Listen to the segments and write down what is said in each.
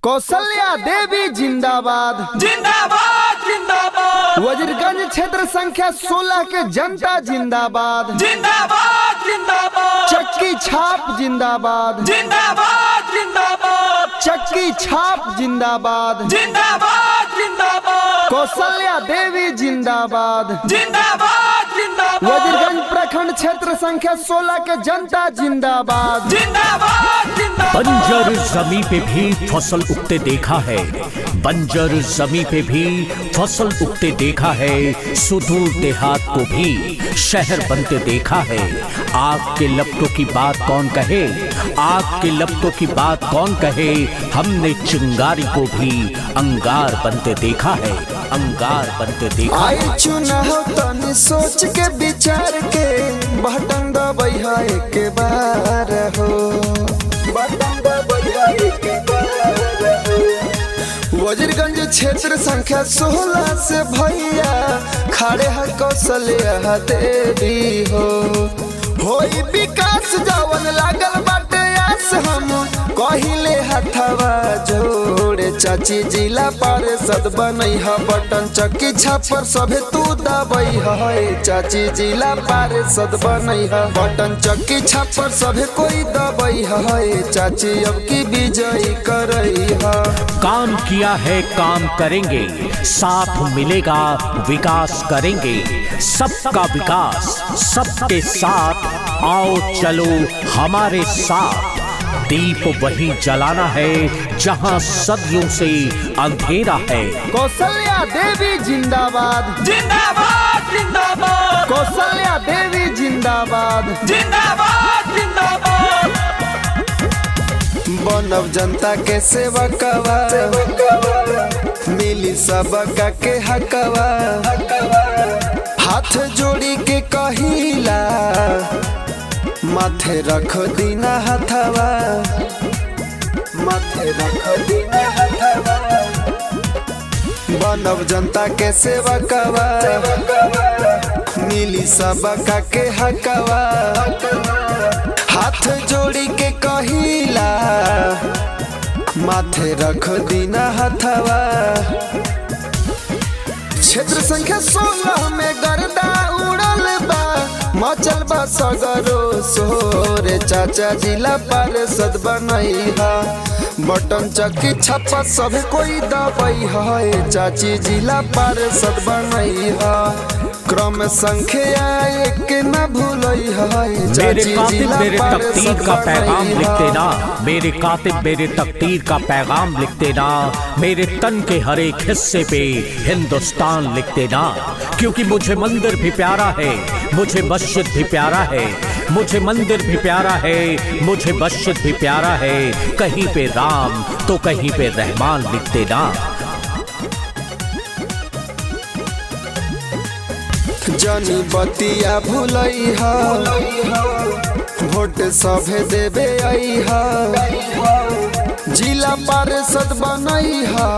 कौशल्या देवी जिंदाबाद जिंदाबाद जिंदाबाद। वजीरगंज क्षेत्र संख्या 16 के जनता जिंदाबाद जिंदाबाद जिंदाबाद। चक्की छाप जिंदाबाद जिंदाबाद जिंदाबाद। चक्की छाप जिंदाबाद जिंदाबाद जिंदाबाद। कौशल्या देवी जिंदाबाद जिंदाबाद जिंदाबाद। वजीरगंज प्रखंड क्षेत्र संख्या 16 के जनता जिंदाबाद जिंदाबाद जिंदाबाद। बंजर जमी पे भी फसल उगते देखा है, बंजर जमी पे भी फसल उगते देखा है, सुदूर देहात को भी शहर बनते देखा है। आग के लपटों की बात कौन कहे, आग के लपटों की बात कौन कहे, हमने चिंगारी को भी अंगार बनते देखा है, अंगार बनते देखा है। आई चुनाव तनी सोच के विचार के बटन दबैया एक बार हो, बटन दबैया एक बार हो। वजीरगंज क्षेत्र संख्या 16 से भैया खड़े है कौशल्या देवी हो। होई विकास जवन लागल बाटे आस हम कहिले हथवा जोड़े, चाची जिला पार्षद बनई है बटन चक्की छापर सभे तू दबई है, चाची जिला पार्षद बनई है बटन चक्की छापर सभे कोई दबई है, चाची अब की विजयी करई है। काम किया है काम करेंगे, साथ मिलेगा विकास करेंगे, सबका विकास सबके साथ, आओ चलो हमारे साथ। दीप वही जलाना है जहां सदियों से अंधेरा है। कौशल्या देवी जिंदाबाद जिंदाबाद जिंदाबाद। कौशल्या देवी जिंदाबाद जिंदाबाद जिंदाबाद। बनब जनता के सेवकवा मिली सबका के हकवा, हाथ जोड़ी के कहिला माथे रख दीना हथवा, माथे रख दीना हथवा। बनब जनता के सेवकवा मिली सबका के हकवा, हाथ जोड़ी के कहिला माथे रख दीना हथवा। क्षेत्र संख्या 16 में गर्दा उड़ल बा, मचल बा सगरो सोरे, चाचा जिला पार्षद बनई है बटन चक्की छापा सब कोई दबई है, चाची जिला पार्षद बनई है क्रम संख्या एक न भूलई है, मेरे कातिब मेरे तकदीर का पैगाम लिखते ना, मेरे कातिब मेरे तकदीर का पैगाम लिखते ना, मेरे तन के हर एक हिस्से पे हिंदुस्तान लिखते ना। क्योंकि मुझे मंदिर भी प्यारा है, मुझे मस्जिद भी प्यारा है, मुझे मंदिर भी प्यारा है, मुझे मस्जिद भी प्यारा है। कहीं पे राम तो कहीं पे रहमान लिखते ना। जनी बतिया भूलई है, वोट सभे देवे आई है, जिला पार्षद बनई है,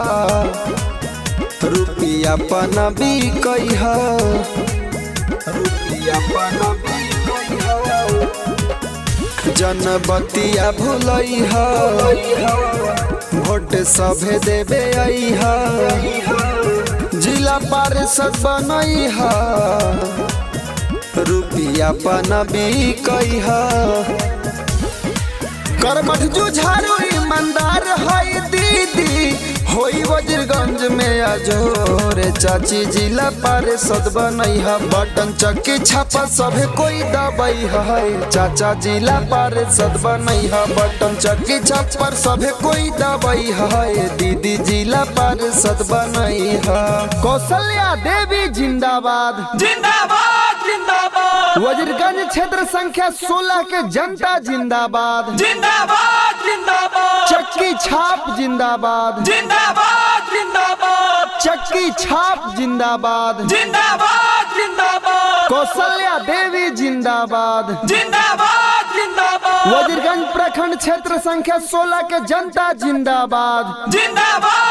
रुपया पना बिकई है, रुपया पना बिकई है। जन बतिया भूलई है, वोट सभे देवे आई है, जिला पार्षद बनई है, रुपया पना बिकई है। करमठ जुझारू ईमानदार है दीदी, होई वजीरगंज में अजोरे, चाची जिला पार्षद बनई है बटन चक्की छापा सभे कोई दबई है, चाचा जिला पार्षद बनई है बटन चक्की छापा सभे कोई दबई है, दीदी जिला पार्षद बनई है। कौशल्या देवी जिंदाबाद जिंदाबाद जिंदाबाद। वजीरगंज क्षेत्र संख्या 16 के जनता जिंदाबाद जिंदाबाद जिंदाबाद। चक्की छाप जिंदाबाद जिंदाबाद जिंदाबाद। चक्की छाप जिंदाबाद जिंदाबाद जिंदाबाद। कौशल्या देवी जिंदाबाद जिंदाबाद जिंदाबाद। वजीरगंज प्रखंड क्षेत्र संख्या 16 के जनता जिंदाबाद जिंदाबाद।